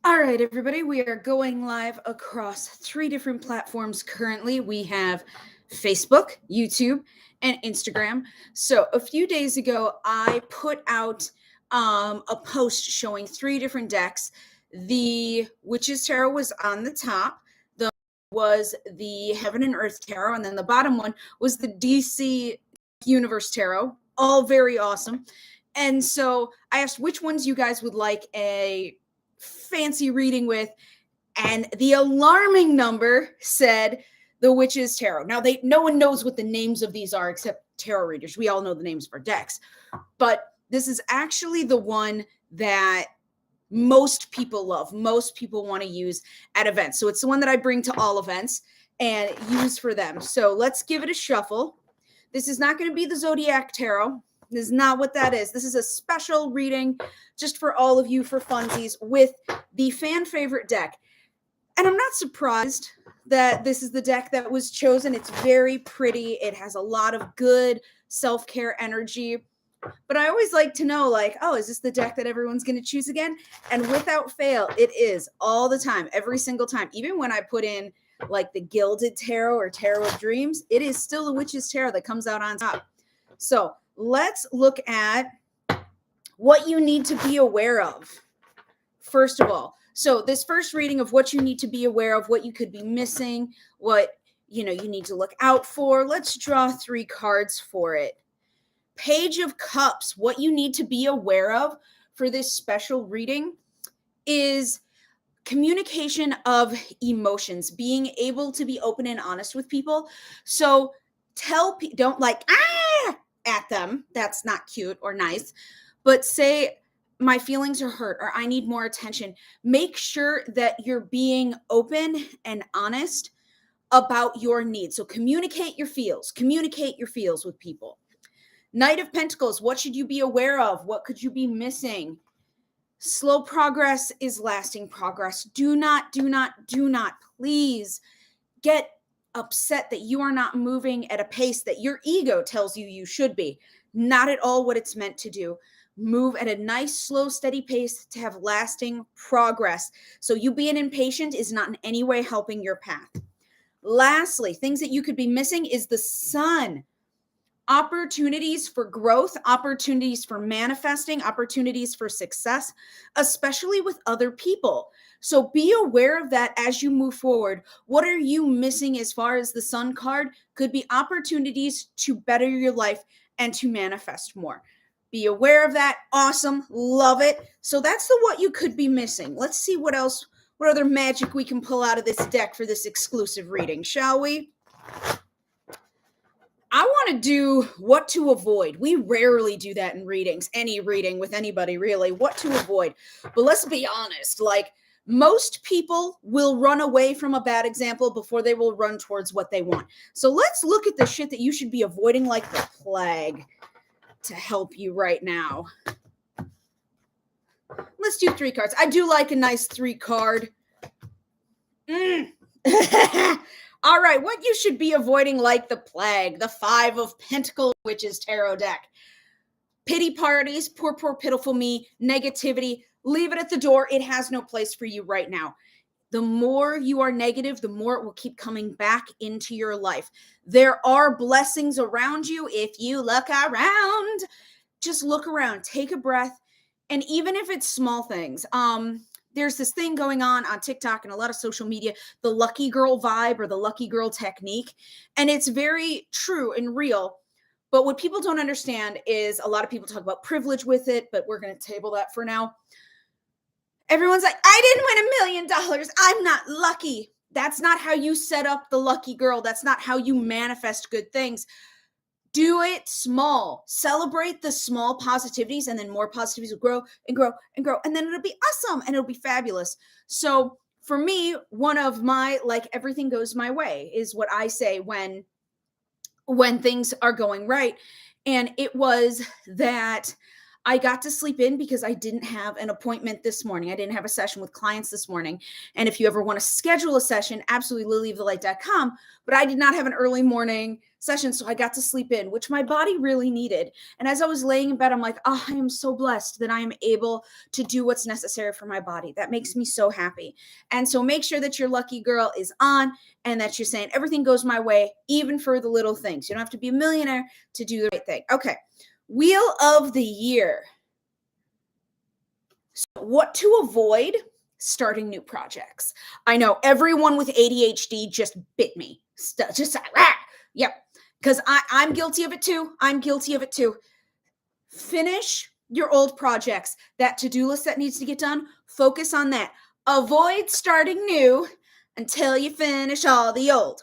All right, everybody, we are going live across three different platforms currently. We have Facebook, YouTube, and Instagram. So, a few days ago, I put out a post showing three different decks. The Witch's Tarot was on the top, the was the Heaven and Earth Tarot, and then the bottom one was the DC Universe Tarot. All very awesome. And so, I asked which ones you guys would like a fancy reading with, and the alarming number said the Witch's Tarot. Now, no one knows what the names of these are except tarot readers. We all know the names of our decks, but this is actually the one that most people love, most people want to use at events. So it's the one that I bring to all events and use for them. So let's give it a shuffle. This is not going to be the Zodiac Tarot. This is not what that is. This is a special reading just for all of you for funsies with the fan favorite deck. And I'm not surprised that this is the deck that was chosen. It's very pretty. It has a lot of good self-care energy. But I always like to know, like, oh, is this the deck that everyone's going to choose again? And without fail, it is all the time, every single time. Even when I put in like the Gilded Tarot or Tarot of Dreams, it is still the Witch's Tarot that comes out on top. So let's look at what you need to be aware of. First of all, so this first reading of what you need to be aware of, what you could be missing, what you need to look out for. Let's draw three cards for it. Page of Cups, what you need to be aware of for this special reading is communication of emotions, being able to be open and honest with people. So don't like at them. That's not cute or nice. But say, my feelings are hurt, or I need more attention. Make sure that you're being open and honest about your needs. So communicate your feels with people. Knight of Pentacles, what should you be aware of? What could you be missing? Slow progress is lasting progress. Do not, please get upset that you are not moving at a pace that your ego tells you you should be. Not at all what it's meant to do. Move at a nice, slow, steady pace to have lasting progress. So you being impatient is not in any way helping your path. Lastly, things that you could be missing is the Sun. Opportunities for growth, opportunities for manifesting, opportunities for success, especially with other people. So be aware of that as you move forward. What are you missing as far as the Sun card? Could be opportunities to better your life and to manifest more. Be aware of that. Awesome. Love it. So that's what you could be missing. Let's see what other magic we can pull out of this deck for this exclusive reading, shall we? I want to do what to avoid. We rarely do that in readings, any reading with anybody really, what to avoid. But let's be honest, like most people will run away from a bad example before they will run towards what they want. So let's look at the shit that you should be avoiding like the plague to help you right now. Let's do three cards. I do like a nice 3-card. All right, what you should be avoiding like the plague, the 5 of Pentacles Witch's Tarot deck. Pity parties, poor, pitiful me, negativity, leave it at the door. It has no place for you right now. The more you are negative, the more it will keep coming back into your life. There are blessings around you if you look around. Just look around, take a breath, and even if it's small things, there's this thing going on TikTok and a lot of social media, the lucky girl vibe or the lucky girl technique. And it's very true and real. But what people don't understand is a lot of people talk about privilege with it, but we're going to table that for now. Everyone's like, I didn't win $1 million. I'm not lucky. That's not how you set up the lucky girl. That's not how you manifest good things. Do it small. Celebrate the small positivities, and then more positivities will grow and grow and grow. And then it'll be awesome and it'll be fabulous. So for me, one of my, like, everything goes my way is what I say when things are going right. And it was that I got to sleep in because I didn't have an appointment this morning. I didn't have a session with clients this morning. And if you ever want to schedule a session, absolutely lilyofthelight.com. But I did not have an early morning session. So I got to sleep in, which my body really needed. And as I was laying in bed, I'm like, oh, I am so blessed that I am able to do what's necessary for my body. That makes me so happy. And so make sure that your lucky girl is on and that you're saying everything goes my way, even for the little things. You don't have to be a millionaire to do the right thing. Okay. Wheel of the year. So what to avoid starting new projects. I know everyone with ADHD just bit me. Just yep. Because I'm guilty of it too. I'm guilty of it too. Finish your old projects. That to-do list that needs to get done, focus on that. Avoid starting new until you finish all the old.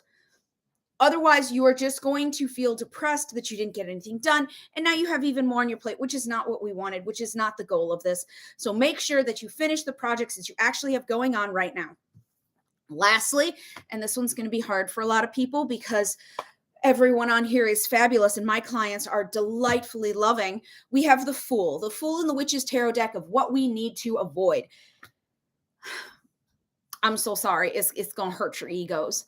Otherwise, you are just going to feel depressed that you didn't get anything done. And now you have even more on your plate, which is not what we wanted, which is not the goal of this. So make sure that you finish the projects that you actually have going on right now. Lastly, and this one's going to be hard for a lot of people because everyone on here is fabulous and my clients are delightfully loving. We have the Fool and the Witch's Tarot deck of what we need to avoid. I'm so sorry. It's going to hurt your egos.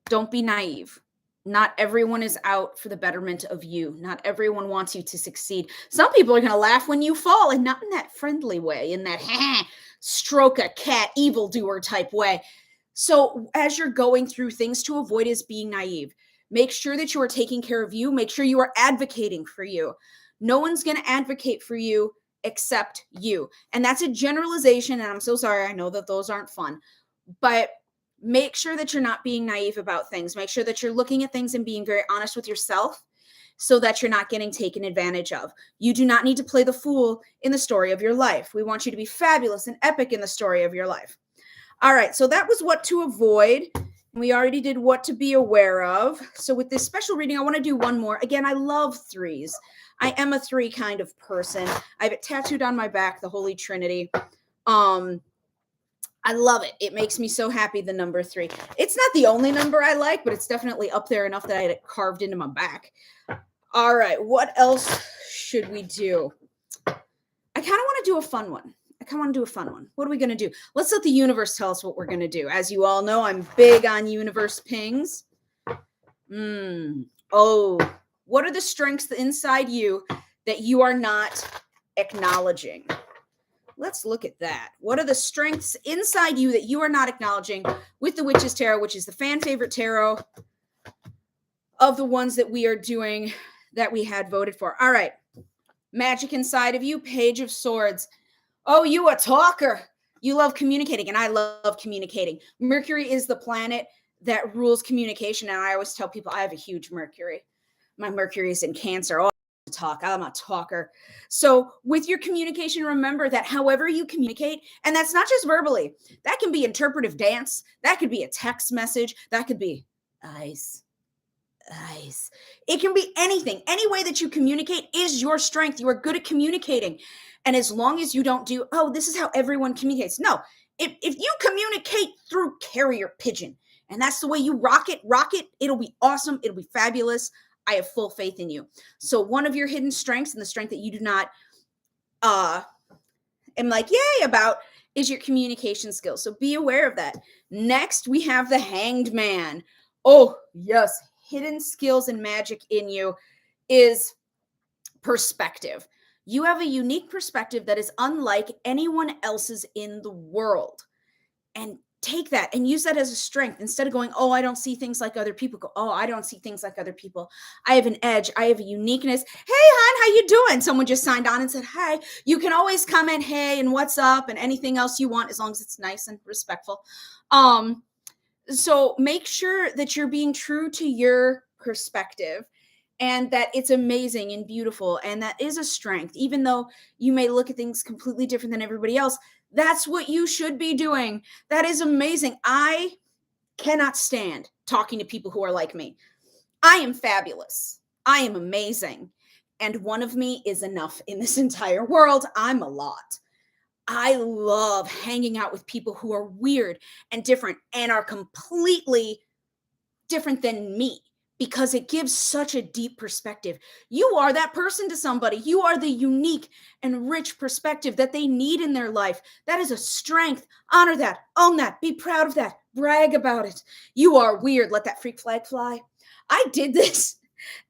Don't be naive. Not everyone is out for the betterment of you. Not everyone wants you to succeed. Some people are going to laugh when you fall, and not in that friendly way, in that stroke a cat evildoer type way. So as you're going through, things to avoid is being naive. Make sure that you are taking care of you. Make sure you are advocating for you. No one's going to advocate for you except you. And that's a generalization, and I'm so sorry. I know that those aren't fun, but make sure that you're not being naive about things. Make sure that you're looking at things and being very honest with yourself so that you're not getting taken advantage of. You do not need to play the fool in the story of your life. We want you to be fabulous and epic in the story of your life. All right, so that was what to avoid. We already did what to be aware of. So with this special reading, I want to do one more. Again, I love threes. I am a 3 kind of person. I have it tattooed on my back, the Holy Trinity. I love it. It makes me so happy, the number 3. It's not the only number I like, but it's definitely up there enough that I had it carved into my back. All right, what else should we do? I kind of want to do a fun one. What are we going to do? Let's let the universe tell us what we're going to do. As you all know, I'm big on universe pings. Oh, what are the strengths inside you that you are not acknowledging? Let's look at that. What are the strengths inside you that you are not acknowledging with the Witch's Tarot, which is the fan favorite tarot of the ones that we are doing that we had voted for? All right. Magic inside of you, Page of Swords. Oh, you a talker. You love communicating, and I love communicating. Mercury is the planet that rules communication, and I always tell people I have a huge Mercury. My Mercury is in Cancer. Oh, talk. I'm a talker. So with your communication, remember that however you communicate, and that's not just verbally, that can be interpretive dance. That could be a text message. That could be eyes. It can be anything. Any way that you communicate is your strength. You are good at communicating. And as long as you don't do, oh, this is how everyone communicates. No, if you communicate through carrier pigeon, and that's the way you rock it, it'll be awesome. It'll be fabulous. I have full faith in you. So one of your hidden strengths, and the strength that you do not am like, yay about, is your communication skills. So be aware of that. Next, we have the Hanged Man. Oh, yes. Hidden skills and magic in you is perspective. You have a unique perspective that is unlike anyone else's in the world. And take that and use that as a strength. Instead of going, oh, I don't see things like other people, go, oh, I don't see things like other people. I have an edge. I have a uniqueness. Hey, hon, how you doing? Someone just signed on and said, hi. You can always comment, hey, and what's up, and anything else you want, as long as it's nice and respectful. So make sure that you're being true to your perspective and that it's amazing and beautiful. And that is a strength, even though you may look at things completely different than everybody else. That's what you should be doing. That is amazing. I cannot stand talking to people who are like me. I am fabulous. I am amazing. And one of me is enough in this entire world. I'm a lot. I love hanging out with people who are weird and different and are completely different than me. because it gives such a deep perspective. You are that person to somebody. You are the unique and rich perspective that they need in their life. That is a strength. Honor that, own that, be proud of that, brag about it. You are weird. Let that freak flag fly. I did this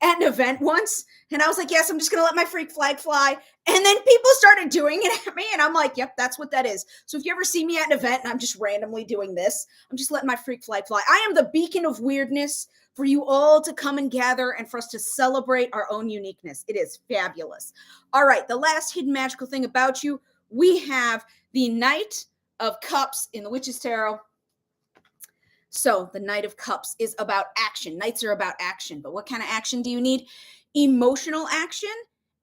at an event once, and I was like, yes, I'm just going to let my freak flag fly. And then people started doing it at me, and I'm like, yep, that's what that is. So if you ever see me at an event and I'm just randomly doing this, I'm just letting my freak flag fly. I am the beacon of weirdness for you all to come and gather and for us to celebrate our own uniqueness. It is fabulous. All right, the last hidden magical thing about you, we have the Knight of Cups in the Witch's Tarot. So the Knight of Cups is about action. Knights are about action, but what kind of action do you need? Emotional action.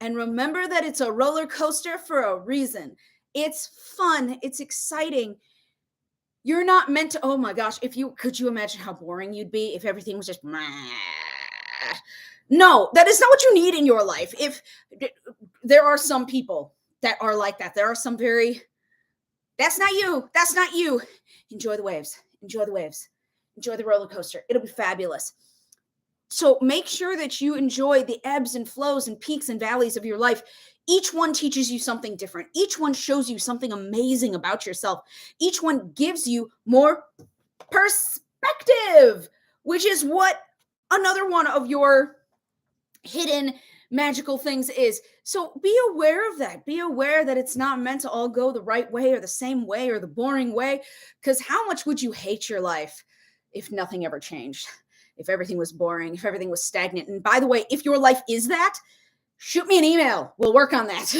And remember that it's a roller coaster for a reason. It's fun. It's exciting. You're not meant to, oh my gosh, could you imagine how boring you'd be if everything was just, no, that is not what you need in your life. If there are some people that are like that, there are some that's not you. That's not you. Enjoy the waves. Enjoy the waves. Enjoy the roller coaster. It'll be fabulous. So make sure that you enjoy the ebbs and flows and peaks and valleys of your life. Each one teaches you something different. Each one shows you something amazing about yourself. Each one gives you more perspective, which is what another one of your hidden magical things is. So be aware of that. Be aware that it's not meant to all go the right way or the same way or the boring way, because how much would you hate your life if nothing ever changed? If everything was boring, if everything was stagnant. And by the way, if your life is that, shoot me an email. We'll work on that.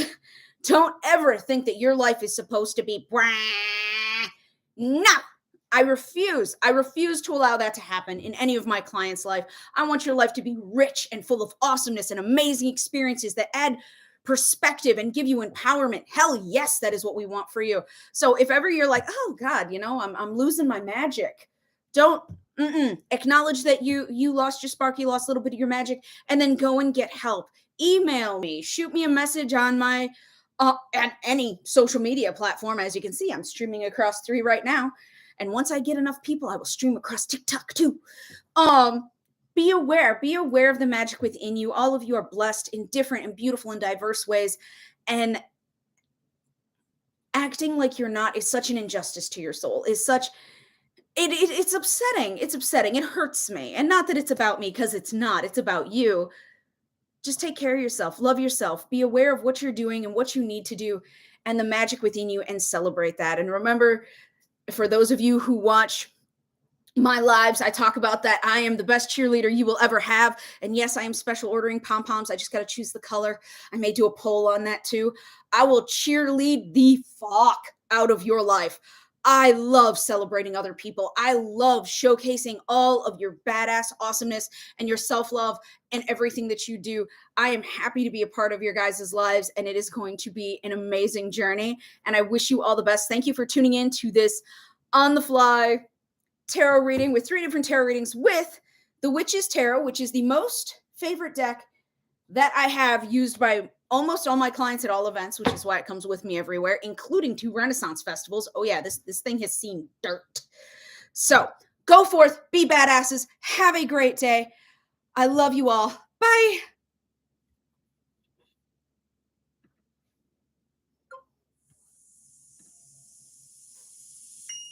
Don't ever think that your life is supposed to be, no, I refuse. I refuse to allow that to happen in any of my clients' life. I want your life to be rich and full of awesomeness and amazing experiences that add perspective and give you empowerment. Hell yes, that is what we want for you. So if ever you're like, oh God, I'm losing my magic, don't acknowledge that you lost your spark, you lost a little bit of your magic, and then go and get help. Email me, shoot me a message on my at any social media platform. As you can see, I'm streaming across 3 right now, and once I get enough people, I will stream across TikTok too. Be aware of the magic within you. All of you are blessed in different and beautiful and diverse ways, and acting like you're not is such an injustice to your soul. Is such It's upsetting. It's upsetting. It hurts me. And not that it's about me, because it's not. It's about you. Just take care of yourself. Love yourself. Be aware of what you're doing and what you need to do and the magic within you, and celebrate that. And remember, for those of you who watch my lives, I talk about that I am the best cheerleader you will ever have. And yes, I am special ordering pom-poms. I just got to choose the color. I may do a poll on that too. I will cheerlead the fuck out of your life. I love celebrating other people. I love showcasing all of your badass awesomeness and your self-love and everything that you do. I am happy to be a part of your guys' lives, and it is going to be an amazing journey. And I wish you all the best. Thank you for tuning in to this on the fly tarot reading with 3 different tarot readings with the Witch's Tarot, which is the most favorite deck that I have used by almost all my clients at all events, which is why it comes with me everywhere, including 2 Renaissance festivals. Oh yeah, this thing has seen dirt. So go forth, be badasses, have a great day. I love you all. Bye.